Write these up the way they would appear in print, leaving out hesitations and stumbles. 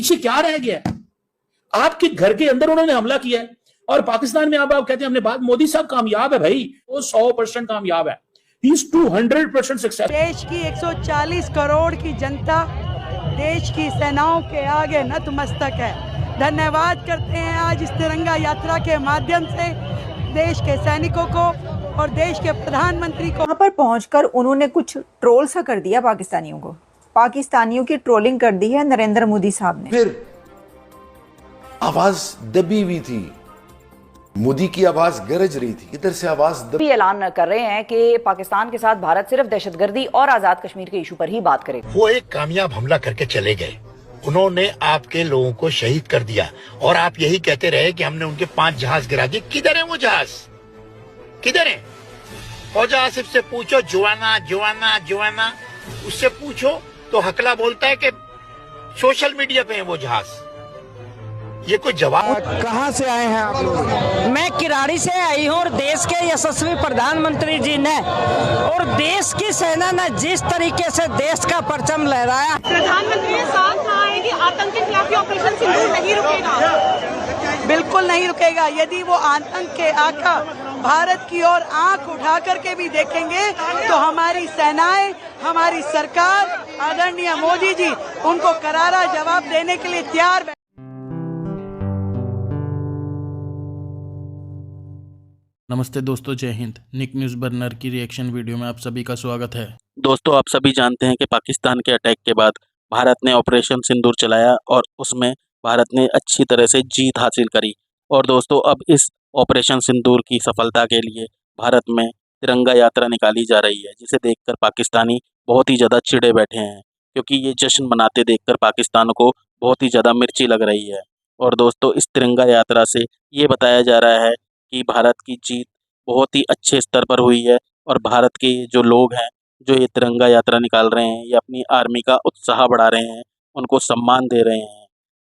पीछे क्या रह गया है? आपके घर के अंदर उन्होंने हमला किया है और पाकिस्तान में आप कहते हैं हमने बात, मोदी साहब कामयाब है भाई, वो 100% कामयाब है। He is 200% success. देश की 140 करोड़ की जनता देश की सेनाओं के आगे नतमस्तक है। धन्यवाद करते हैं आज इस तिरंगा यात्रा के माध्यम से देश के सैनिकों को और देश के प्रधानमंत्री को। वहाँ पर पहुंचकर उन्होंने कुछ ट्रोल सा कर दिया पाकिस्तानियों को। पाकिस्तानियों की ट्रोलिंग कर दी है नरेंद्र मोदी साहब ने। फिर आवाज दबी हुई थी, मोदी की आवाज गरज रही थी, इधर से आवाज भी ऐलान कर रहे हैं कि पाकिस्तान के साथ भारत सिर्फ दहशतगर्दी और आजाद कश्मीर के इशू पर ही बात करे। वो एक कामयाब हमला करके चले गए, उन्होंने आपके लोगों को शहीद कर दिया और आप यही कहते रहे कि हमने उनके 5 जहाज गिरा दिए। किधर है वो जहाज, किधर है? फौजा आसिफ से पूछो, जुआना जुआना जुआना, उससे पूछो तो हकला बोलता है कि सोशल मीडिया पे है वो जहाज। ये कोई जवाब? कहाँ से आए हैं आप लोग? मैं किराड़ी से आई हूँ और देश के यशस्वी प्रधानमंत्री जी ने और देश की सेना ने जिस तरीके से देश का परचम लहराया। प्रधानमंत्री ने साफ कहा है कि आतंक के खिलाफ ऑपरेशन सिंदूर नहीं रुकेगा। बिल्कुल नहीं रुकेगा। यदि वो आतंक के आका भारत की ओर आंख उठा करके भी देखेंगे तो हमारी सेनाएं, हमारी सरकार, आदरणीय मोदी जी उनको करारा जवाब देने के लिए तैयार। नमस्ते दोस्तों, जय हिंद। निक न्यूज़ बर्नर की रिएक्शन वीडियो में आप सभी का स्वागत है। दोस्तों, आप सभी जानते हैं कि पाकिस्तान के अटैक के बाद भारत ने ऑपरेशन सिंदूर चलाया और उसमें भारत ने अच्छी तरह से जीत हासिल करी। और दोस्तों, अब इस ऑपरेशन सिंदूर की सफलता के लिए भारत में तिरंगा यात्रा निकाली जा रही है, जिसे देखकर पाकिस्तानी बहुत ही ज़्यादा चिढ़े बैठे हैं, क्योंकि ये जश्न मनाते देखकर पाकिस्तान को बहुत ही ज़्यादा मिर्ची लग रही है। और दोस्तों, इस तिरंगा यात्रा से ये बताया जा रहा है कि भारत की जीत बहुत ही अच्छे स्तर पर हुई है और भारत के जो लोग हैं जो ये तिरंगा यात्रा निकाल रहे हैं, ये अपनी आर्मी का उत्साह बढ़ा रहे हैं, उनको सम्मान दे रहे हैं।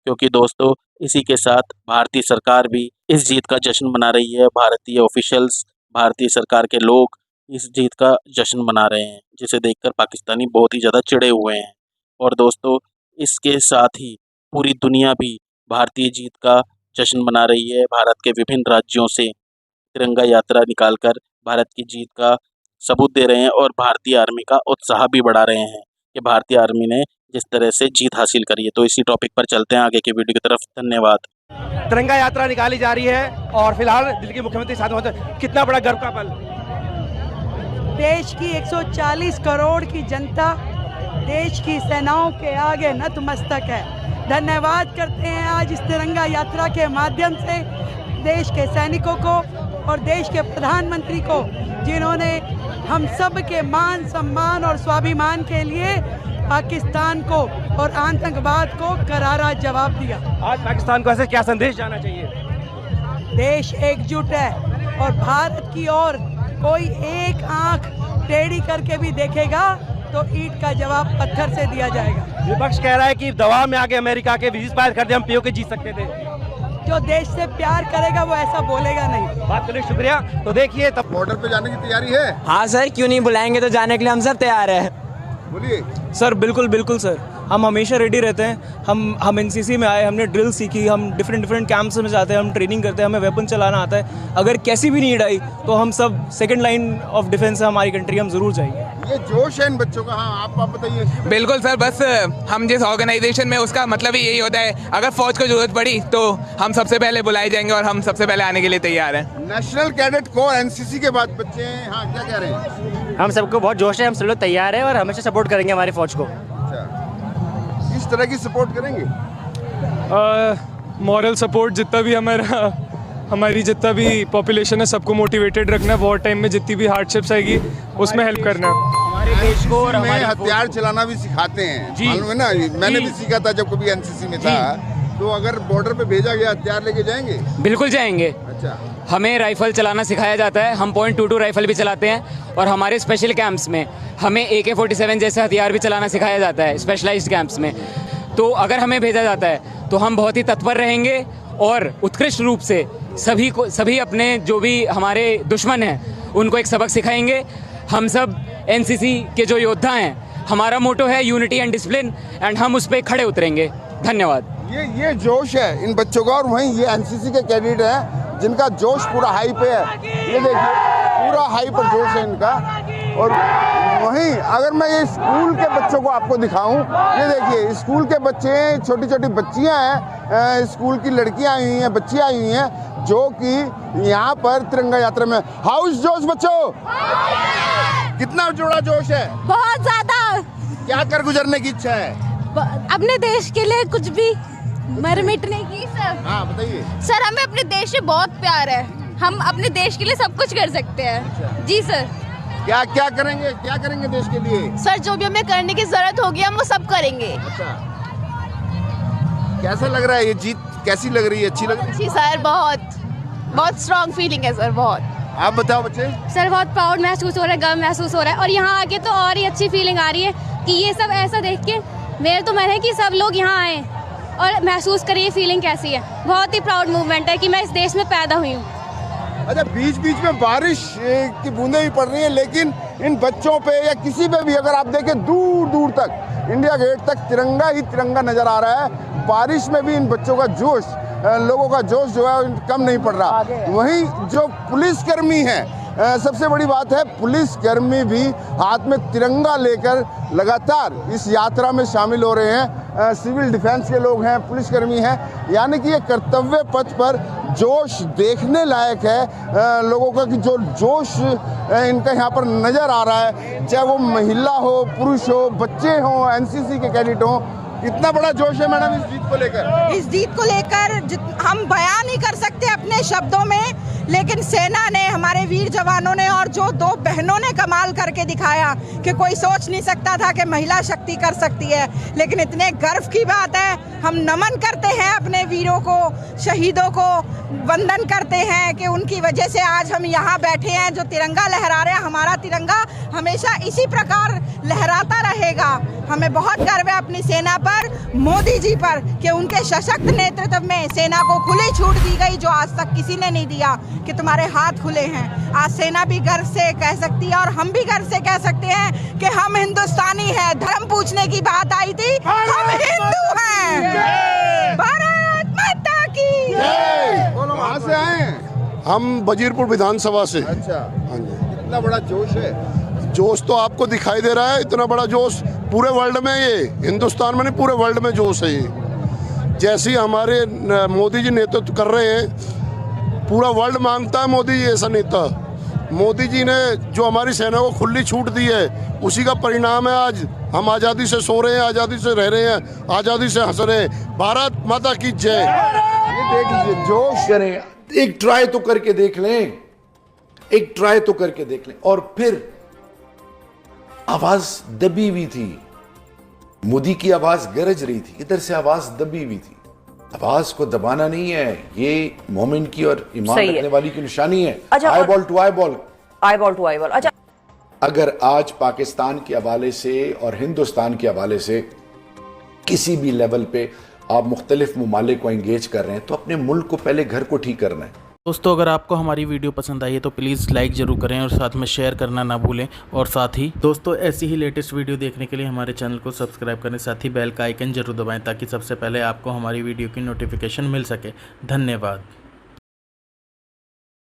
क्योंकि दोस्तों, इसी के साथ भारतीय सरकार भी इस जीत का जश्न मना रही है। भारतीय ऑफिशियल्स, भारतीय सरकार के लोग इस जीत का जश्न मना रहे हैं, जिसे देखकर पाकिस्तानी बहुत ही ज़्यादा चिढ़े हुए हैं। और दोस्तों, इसके साथ ही पूरी दुनिया भी भारतीय जीत का जश्न मना रही है। भारत के विभिन्न राज्यों से तिरंगा यात्रा निकालकर भारत की जीत का सबूत दे रहे हैं और भारतीय आर्मी का उत्साह भी बढ़ा रहे हैं कि भारतीय आर्मी ने जिस तरह से जीत हासिल करी है। तो इसी टॉपिक पर चलते हैं आगे की वीडियो की तरफ। धन्यवाद। तिरंगा यात्रा निकाली जा रही है और फिलहाल दिल्ली के मुख्यमंत्री साथ में, कितना बड़ा गर्व का पल। देश की 140 करोड़ की जनता देश की सेनाओं के आगे नतमस्तक है। धन्यवाद करते हैं आज इस तिरंगा यात्रा के माध्यम से देश के सैनिकों को और देश के प्रधानमंत्री को, जिन्होंने हम सब के मान सम्मान और स्वाभिमान के लिए पाकिस्तान को और आतंकवाद को करारा जवाब दिया। आज पाकिस्तान को ऐसे क्या संदेश जाना चाहिए? देश एकजुट है और भारत की ओर कोई एक आंख टेढ़ी करके भी देखेगा तो ईंट का जवाब पत्थर से दिया जाएगा। विपक्ष कह रहा है कि दवा में आगे अमेरिका के विजिट कर दे, हम पीओके जीत सकते थे। जो देश से प्यार करेगा वो ऐसा बोलेगा नहीं। बात करने शुक्रिया। तो देखिए, तब बॉर्डर पे जाने की तैयारी है? हाँ सर, क्यों नहीं, बुलाएंगे तो जाने के लिए हम सब तैयार हैं। बोलिए सर। बिल्कुल बिल्कुल सर, हम हमेशा रेडी रहते हैं। हम एनसीसी में आए, हमने ड्रिल सीखी, हम डिफरेंट कैंप्स में जाते हैं, हम ट्रेनिंग करते हैं, हमें वेपन चलाना आता है। अगर कैसी भी नीड आई तो हम सब सेकंड लाइन ऑफ डिफेंस है हमारी कंट्री, हम जरूर जाएंगे। ये जोश है इन बच्चों का। हाँ, आप बताइए। बिल्कुल सर, बस हम जिस ऑर्गेनाइजेशन में, उसका मतलब ही यही होता है, अगर फौज को जरूरत पड़ी तो हम सबसे पहले बुलाए जाएंगे और हम सबसे पहले आने के लिए तैयार हैं। नेशनल कैडेट कोर एनसीसी के बाद बच्चे हैं। हाँ, क्या कह रहे हैं? हम सबको बहुत जोश है, हम सब लोग तैयार हैं और हमेशा सपोर्ट करेंगे हमारी फौज को। किस तरह की सपोर्ट करेंगे? मॉरल सपोर्ट, जितना भी हमारी जितना भी पॉपुलेशन है सबको मोटिवेटेड रखना है। वॉर टाइम में जितनी भी हार्डशिप्स आएगी उसमें हेल्प करना है। हमारे देश को और हथियार चलाना भी सिखाते हैं, मालूम है ना? मैंने भी सीखा था जब कभी एनसीसी में था। तो अगर बॉर्डर पे भेजा गया, हथियार लेके जाएंगे? बिल्कुल जाएंगे। अच्छा। हमें राइफल चलाना सिखाया जाता है, हम .22 राइफल भी चलाते हैं और हमारे स्पेशल कैंप्स में हमें AK-47 जैसे हथियार भी चलाना सिखाया जाता है स्पेशलाइज्ड कैंप्स में। तो अगर हमें भेजा जाता है तो हम बहुत ही तत्पर रहेंगे और उत्कृष्ट रूप से सभी अपने जो भी हमारे दुश्मन हैं उनको एक सबक सिखाएंगे। हम सब एनसीसी के जो योद्धा हैं, हमारा मोटो है यूनिटी एंड डिसिप्लिन, एंड हम उस पर खड़े उतरेंगे। धन्यवाद। ये जोश है इन बच्चों का। और वहीं ये एनसीसी के कैडेट हैं जिनका जोश पूरा हाई पे है। ये देखिए पूरा हाई पर जोश है इनका। और वहीं अगर मैं ये स्कूल के बच्चों को आपको दिखाऊं, ये देखिए स्कूल के बच्चे, छोटी छोटी बच्चियां हैं, स्कूल की लड़कियां आई हुई हैं, बच्चियां आई हुई हैं जो कि यहाँ पर तिरंगा यात्रा में। हाउस जोश बच्चों, कितना जोड़ा जोश है? बहुत ज्यादा। क्या कर गुजरने की इच्छा है? अपने देश के लिए कुछ भी मर मिटने की। सर हाँ बताइए। सर, हमें अपने देश से बहुत प्यार है, हम अपने देश के लिए सब कुछ कर सकते हैं। जी सर। क्या क्या करेंगे देश के लिए? सर, जो भी हमें करने की जरूरत होगी हम वो सब करेंगे। अच्छा, कैसा लग रहा है ये जीत? कैसी लग रही है? अच्छी लग रही है? जी सर, बहुत स्ट्रॉन्ग फीलिंग है सर, बहुत। आप बताओ बच्चे। सर, बहुत प्राउड महसूस हो रहा है, गर्व महसूस हो रहा है, और यहाँ आके तो और ही अच्छी फीलिंग आ रही है कि ये सब ऐसा देख के मेरे तो मन है कि सब लोग यहाँ आए और महसूस करें ये फीलिंग कैसी है। बहुत ही प्राउड मूवमेंट है कि मैं इस देश में पैदा हुई हूँ। अच्छा, बीच बीच में बारिश की बूंदें भी पड़ रही हैं, लेकिन इन बच्चों पे या किसी पे भी अगर आप देखें दूर दूर तक इंडिया गेट तक तिरंगा ही तिरंगा नजर आ रहा है। बारिश में भी इन बच्चों का जोश, लोगों का जोश जो है कम नहीं पड़ रहा। वहीं जो पुलिसकर्मी हैं, सबसे बड़ी बात है पुलिसकर्मी भी हाथ में तिरंगा लेकर लगातार इस यात्रा में शामिल हो रहे हैं। सिविल डिफेंस के लोग हैं, पुलिसकर्मी हैं, यानी कि ये कर्तव्य पथ पर जोश देखने लायक है लोगों का, कि जो जोश इनका यहाँ पर नज़र आ रहा है, चाहे वो महिला हो, पुरुष हो, बच्चे हों, एनसीसी के कैडेट हों। कितना बड़ा जोश है मैडम इस जीत को लेकर? इस जीत को लेकर हम बयान नहीं कर सकते अपने शब्दों में, लेकिन सेना ने, हमारे वीर जवानों ने और जो दो बहनों ने कमाल करके दिखाया कि कोई सोच नहीं सकता था कि महिला शक्ति कर सकती है। लेकिन इतने गर्व की बात है, हम नमन करते हैं अपने वीरों को, शहीदों को वंदन करते हैं कि उनकी वजह से आज हम यहाँ बैठे हैं। जो तिरंगा लहरा रहे हैं, हमारा तिरंगा हमेशा इसी प्रकार लहराता रहेगा। हमें बहुत गर्व है अपनी सेना पर, मोदी जी पर, कि उनके सशक्त नेतृत्व में सेना को खुली छूट दी गई, जो आज तक किसी ने नहीं दिया, कि तुम्हारे हाथ खुले हैं। आज सेना भी गर्व से कह सकती है और हम भी गर्व से कह सकते हैं कि हम हिंदुस्तानी हैं। धर्म पूछने की बात आई थी, हम हिंदू हैं। भारत माता की जय। कहाँ से आए हैं? हम वजीरपुर विधानसभा से। अच्छा, हाँ जी। कितना बड़ा जोश है? जोश तो आपको दिखाई दे रहा है, इतना बड़ा जोश पूरे वर्ल्ड में, ये हिंदुस्तान में नहीं पूरे वर्ल्ड में जोश है ये। जैसे हमारे मोदी जी नेतृत्व कर रहे हैं, पूरा वर्ल्ड मांगता है मोदी जी ऐसा नेता। मोदी जी ने जो हमारी सेना को खुली छूट दी है, उसी का परिणाम है आज हम आज़ादी से सो रहे हैं, आज़ादी से रह रहे हैं, आज़ादी से हंस रहे हैं। भारत माता की जय। ये देख लीजिए जोश। करें, एक ट्राई तो करके देख लें, एक ट्राई तो करके देख लें। और फिर आवाज दबी हुई थी, मोदी की आवाज गरज रही थी, इधर से आवाज दबी हुई थी। आवाज को दबाना नहीं है, ये मोमेंट की और ईमान रखने वाली की निशानी है। अच्छा, eyeball to eyeball, eyeball to eyeball. अच्छा, अगर आज पाकिस्तान के हवाले से और हिंदुस्तान के हवाले से किसी भी लेवल पे आप मुख्तलिफ ममालिक को एंगेज कर रहे हैं, तो अपने मुल्क को पहले घर को ठीक करना है। दोस्तों, अगर आपको हमारी वीडियो पसंद आई है तो प्लीज़ लाइक ज़रूर करें और साथ में शेयर करना ना भूलें। और साथ ही दोस्तों, ऐसी ही लेटेस्ट वीडियो देखने के लिए हमारे चैनल को सब्सक्राइब करें, साथ ही बेल का आइकन जरूर दबाएं ताकि सबसे पहले आपको हमारी वीडियो की नोटिफिकेशन मिल सके। धन्यवाद।